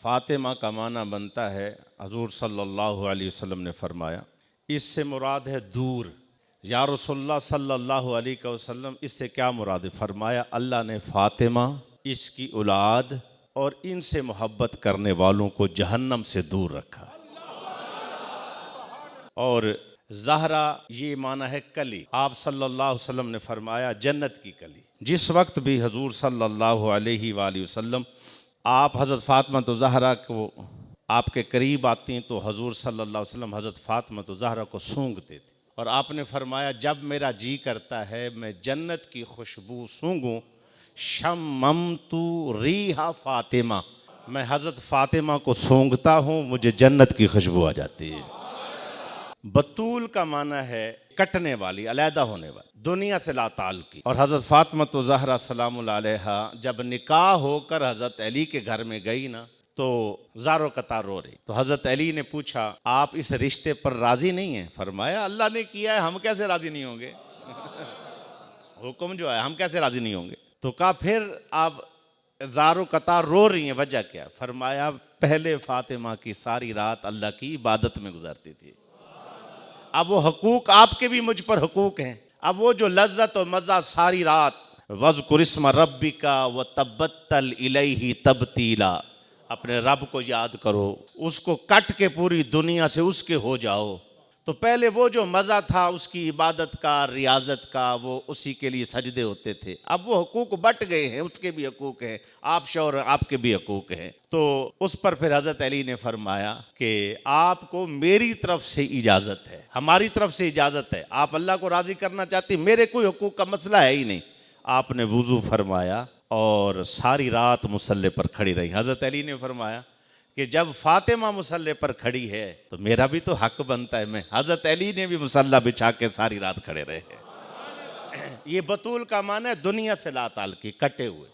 फ़ातिमा का माना बनता है, हजूर सल्लल्लाहु अलैहि वसल्लम ने फरमाया, इससे मुराद है दूर। या रसूलुल्लाह सल्लल्लाहु अलैहि वसल्लम, इससे क्या मुराद है? फरमाया अल्लाह ने फ़ातिमा, इसकी औलाद और इनसे मोहब्बत करने वालों को जहन्नम से दूर रखा। और ज़हरा ये माना है कली। आप सल्लल्लाहु अलैहि वसल्लम ने फरमाया जन्नत की कली। जिस वक्त भी हजूर सल्लल्लाहु अलैहि वसल्लम आप हज़रत फ़ातिमा तो ज़हरा को आपके करीब आती हैं तो हजूर सल्लल्लाहु अलैहि वसल्लम हज़रत फ़ातिमा तो ज़हरा को सूंघते थे। और आपने फरमाया जब मेरा जी करता है मैं जन्नत की खुशबू सूंघूं, शम्ममतु रीहा फ़ातिमा, मैं हज़रत फ़ातिमा को सूंघता हूँ, मुझे जन्नत की खुशबू आ जाती है। बतूल का माना है कटने वाली, अलहदा होने वाली, दुनिया से ला ताल्लुकी। और हज़रत फ़ातिमा तो ज़हरा सलामुल अलैहा जब निकाह होकर हज़रत अली के घर में गई ना, तो ज़ारो कतार रो रही। तो हज़रत अली ने पूछा आप इस रिश्ते पर राज़ी नहीं हैं? फरमाया अल्लाह ने किया है, हम कैसे राज़ी नहीं होंगे? हुक्म जो है, हम कैसे राज़ी नहीं होंगे? तो कहा फिर आप ज़ारो कतार रो रही हैं, वजह क्या? फरमाया पहले फ़ातिमा की सारी रात अल्लाह की इबादत में गुजारती थी, अब वो हकूक आपके भी मुझ पर हकूक हैं। अब वो जो लज्जत और मज़ा सारी रात, वज़्कुर इस्म रब्बिका व तबत्तल इलैहि तबतीला, अपने रब को याद करो, उसको कट के पूरी दुनिया से उसके हो जाओ। तो पहले वो जो मज़ा था उसकी इबादत का, रियाजत का, वो उसी के लिए सजदे होते थे। अब वो हकूक बट गए हैं, उसके भी हकूक हैं, आप शौहर आपके भी हकूक हैं। तो उस पर फिर हज़रत अली ने फरमाया कि आपको मेरी तरफ से इजाज़त है, हमारी तरफ से इजाज़त है, आप अल्लाह को राज़ी करना चाहती, मेरे कोई हकूक का मसला है ही नहीं। आपने वुज़ू फरमाया और सारी रात मुसल्ले पर खड़ी रही। हज़रत अली ने फरमाया कि जब फ़ातिमा मुसल्ले पर खड़ी है तो मेरा भी तो हक बनता है। मैं हज़रत अली ने भी मुसल्ला बिछा के सारी रात खड़े रहे हैं। ये बतूल का माना है दुनिया से ला ताल्लुकी, कटे हुए।